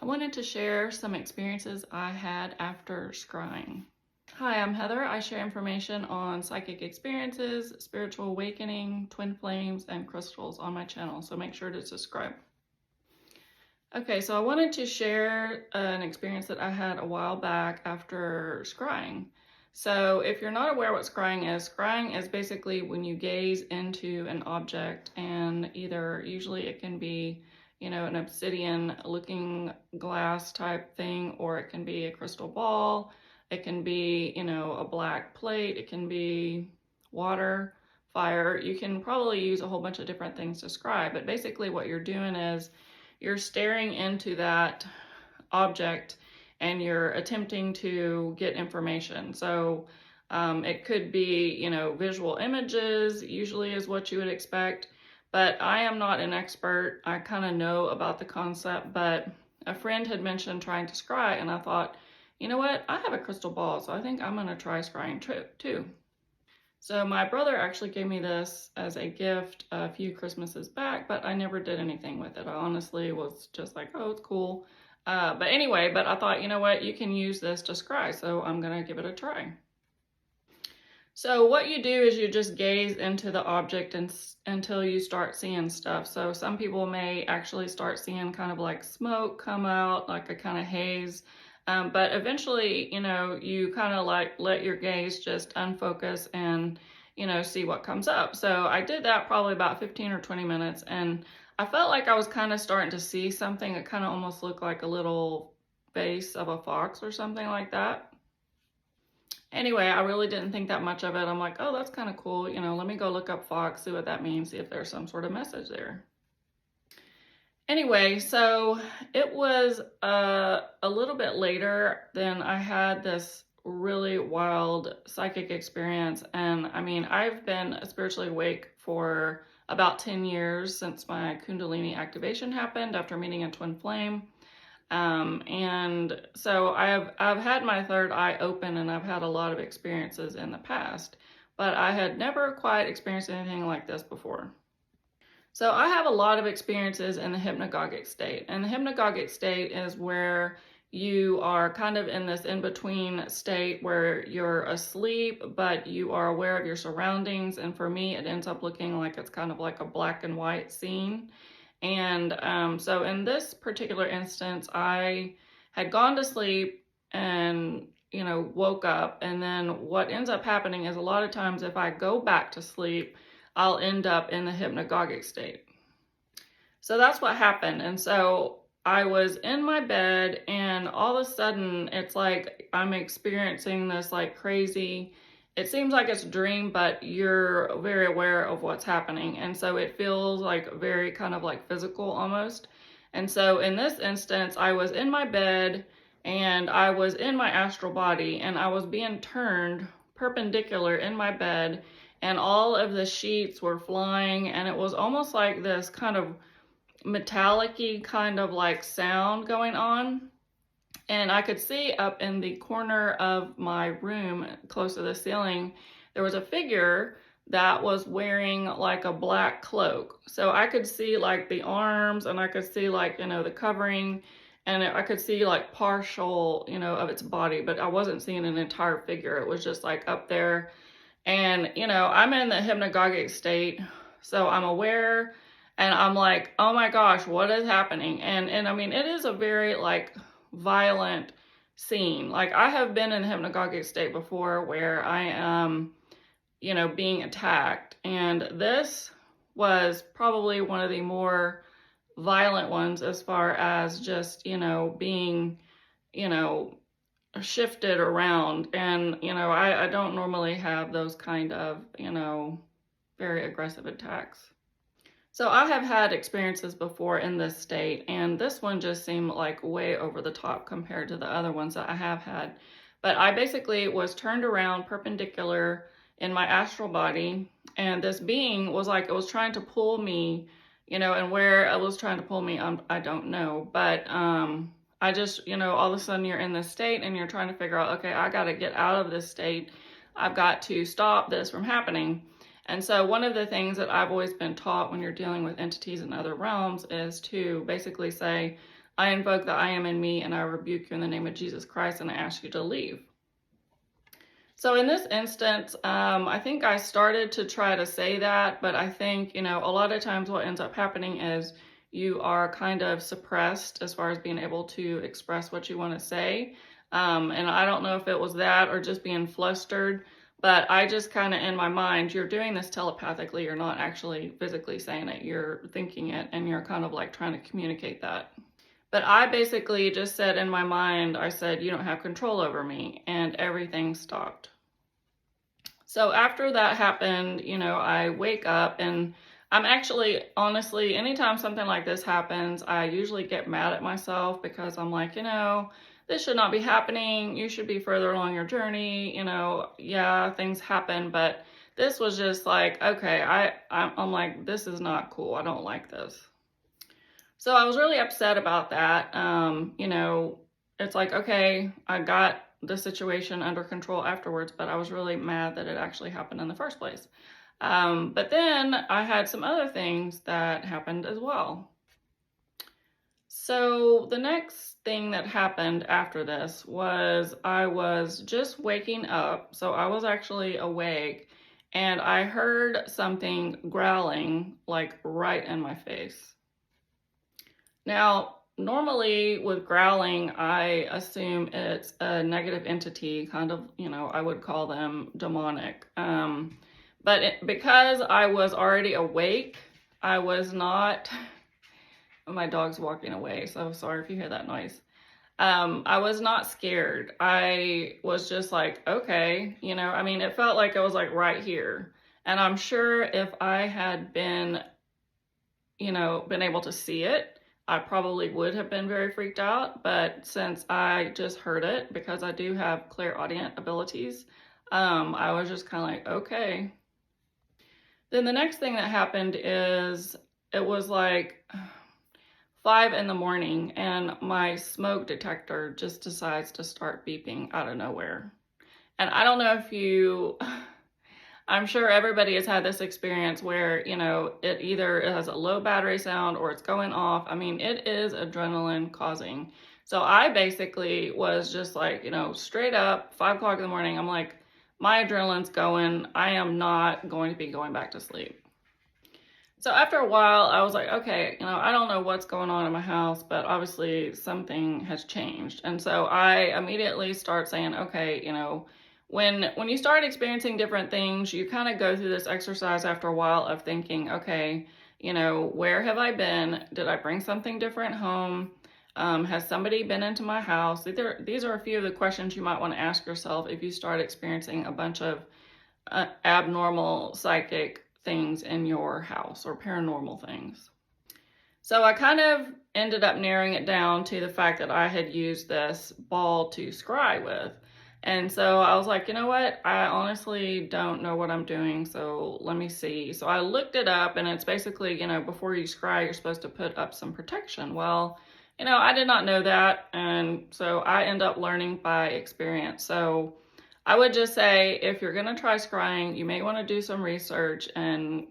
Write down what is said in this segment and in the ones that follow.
I wanted to share some experiences I had after scrying. Hi, I'm Heather. I share information on psychic experiences, spiritual awakening, twin flames, and crystals on my channel, so make sure to subscribe. Okay, so I wanted to share an experience that I had a while back after scrying. So if you're not aware what scrying is basically when you gaze into an object, and usually it can be, an obsidian looking glass type thing, or it can be a crystal ball, it can be, a black plate, it can be water, fire. You can probably use a whole bunch of different things to scry, but basically what you're doing is you're staring into that object and you're attempting to get information. So it could be, visual images usually is what you would expect, but I am not an expert. I kind of know about the concept, but a friend had mentioned trying to scry, and I thought, you know what, I have a crystal ball, so I think I'm going to try scrying too. So my brother actually gave me this as a gift a few Christmases back, but I never did anything with it. I honestly was just like, oh, it's cool. But I thought, you know what, you can use this to scry, so I'm gonna give it a try. So what you do is you just gaze into the object until you start seeing stuff. So some people may actually start seeing kind of like smoke come out, like a kind of haze. But eventually, you kind of like let your gaze just unfocus and, see what comes up. So I did that probably about 15 or 20 minutes, and I felt like I was kind of starting to see something. It kind of almost looked like a little face of a fox or something like that. Anyway, I really didn't think that much of it. I'm like, oh, that's kind of cool. Let me go look up fox, see what that means, see if there's some sort of message there. Anyway, so it was a little bit later, then I had this really wild psychic experience. And I mean, I've been spiritually awake for about 10 years since my Kundalini activation happened after meeting a twin flame. And so I've had my third eye open, and I've had a lot of experiences in the past, but I had never quite experienced anything like this before. So I have a lot of experiences in the hypnagogic state, and the hypnagogic state is where you are kind of in this in-between state where you're asleep, but you are aware of your surroundings. And for me, it ends up looking like it's kind of like a black and white scene. And so in this particular instance, I had gone to sleep and, woke up. And then what ends up happening is a lot of times if I go back to sleep, I'll end up in the hypnagogic state. So that's what happened. And so I was in my bed, and all of a sudden it's like I'm experiencing this like crazy, it seems like it's a dream, but you're very aware of what's happening. And so it feels like very kind of like physical almost. And so in this instance, I was in my bed and I was in my astral body, and I was being turned perpendicular in my bed, and all of the sheets were flying, and it was almost like this kind of metallic-y kind of like sound going on. And I could see up in the corner of my room, close to the ceiling, there was a figure that was wearing like a black cloak. So I could see like the arms, and I could see like, the covering, and I could see like partial, of its body, but I wasn't seeing an entire figure. It was just like up there. And, I'm in the hypnagogic state, so I'm aware, and I'm like, oh my gosh, what is happening? And I mean, it is a very like violent scene. Like, I have been in a hypnagogic state before where I am, being attacked. And this was probably one of the more violent ones as far as just, being, shifted around. And, I don't normally have those kind of, very aggressive attacks. So I have had experiences before in this state, and this one just seemed like way over the top compared to the other ones that I have had. But I basically was turned around perpendicular in my astral body, and this being was like, it was trying to pull me, and where it was trying to pull me, I don't know. But I just, all of a sudden you're in this state and you're trying to figure out, okay, I got to get out of this state. I've got to stop this from happening. And so one of the things that I've always been taught when you're dealing with entities in other realms is to basically say, I invoke the I am in me, and I rebuke you in the name of Jesus Christ, and I ask you to leave. So in this instance, I think I started to try to say that, but I think, a lot of times what ends up happening is you are kind of suppressed as far as being able to express what you want to say. And I don't know if it was that or just being flustered, but I just kind of in my mind, you're doing this telepathically. You're not actually physically saying it. You're thinking it, and you're kind of like trying to communicate that. But I basically just said in my mind, I said, you don't have control over me, and everything stopped. So after that happened, I wake up, and I'm actually, honestly, anytime something like this happens, I usually get mad at myself because I'm like, this should not be happening. You should be further along your journey. Yeah, things happen, but this was just like, okay, I'm like, this is not cool. I don't like this. So I was really upset about that. It's like, okay, I got the situation under control afterwards, but I was really mad that it actually happened in the first place. But then I had some other things that happened as well. So the next thing that happened after this was I was just waking up. So I was actually awake, and I heard something growling like right in my face. Now, normally with growling, I assume it's a negative entity, kind of, I would call them demonic. But because I was already awake, I was not, my dog's walking away, so sorry if you hear that noise. I was not scared. I was just like, okay, it felt like I was like right here. And I'm sure if I had been able to see it, I probably would have been very freaked out. But since I just heard it, because I do have clairaudient abilities, I was just kind of like, okay. Then the next thing that happened is it was like 5 in the morning, and my smoke detector just decides to start beeping out of nowhere. And I don't know if I'm sure everybody has had this experience where, it either has a low battery sound or it's going off. I mean, it is adrenaline causing. So I basically was just like, straight up 5 o'clock in the morning. I'm like, my adrenaline's going. I am not going to be going back to sleep. So after a while, I was like, okay, I don't know what's going on in my house, but obviously something has changed. And so I immediately start saying, okay, when you start experiencing different things, you kind of go through this exercise after a while of thinking, okay, where have I been? Did I bring something different home? Has somebody been into my house? These are a few of the questions you might want to ask yourself if you start experiencing a bunch of abnormal psychic things in your house or paranormal things. So I kind of ended up narrowing it down to the fact that I had used this ball to scry with. And so I was like, you know what? I honestly don't know what I'm doing, so let me see. So I looked it up, and it's basically, before you scry, you're supposed to put up some protection. Well, I did not know that, and so I end up learning by experience. So I would just say, if you're going to try scrying, you may want to do some research and,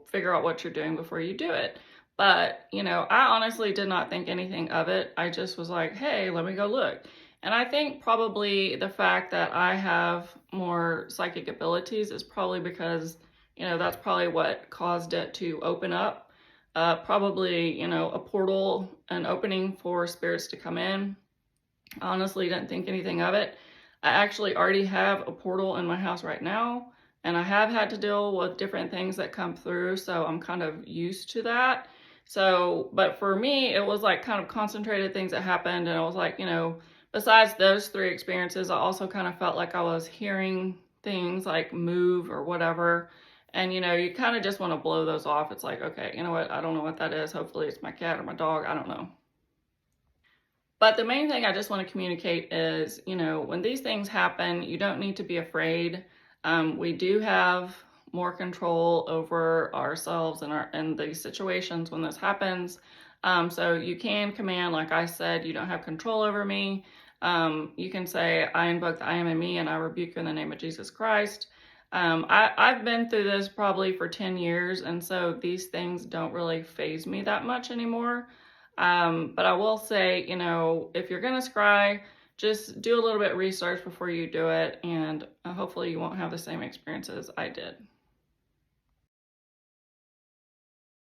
figure out what you're doing before you do it. But, I honestly did not think anything of it. I just was like, hey, let me go look. And I think probably the fact that I have more psychic abilities is probably because, that's probably what caused it to open up. Probably, a portal, an opening for spirits to come in. I honestly didn't think anything of it. I actually already have a portal in my house right now, and I have had to deal with different things that come through, so I'm kind of used to that. So, but for me, it was like kind of concentrated things that happened, and I was like, besides those 3 experiences, I also kind of felt like I was hearing things like move or whatever. And, you kind of just want to blow those off. It's like, okay, you know what? I don't know what that is. Hopefully it's my cat or my dog. I don't know. But the main thing I just want to communicate is, when these things happen, you don't need to be afraid. We do have more control over ourselves and these situations when this happens. So you can command, like I said, you don't have control over me. You can say, I invoke the I am in me, and I rebuke you in the name of Jesus Christ. I've been through this probably for 10 years, and so these things don't really faze me that much anymore. But I will say, you know, if you're going to scry, just do a little bit of research before you do it, and hopefully you won't have the same experiences I did.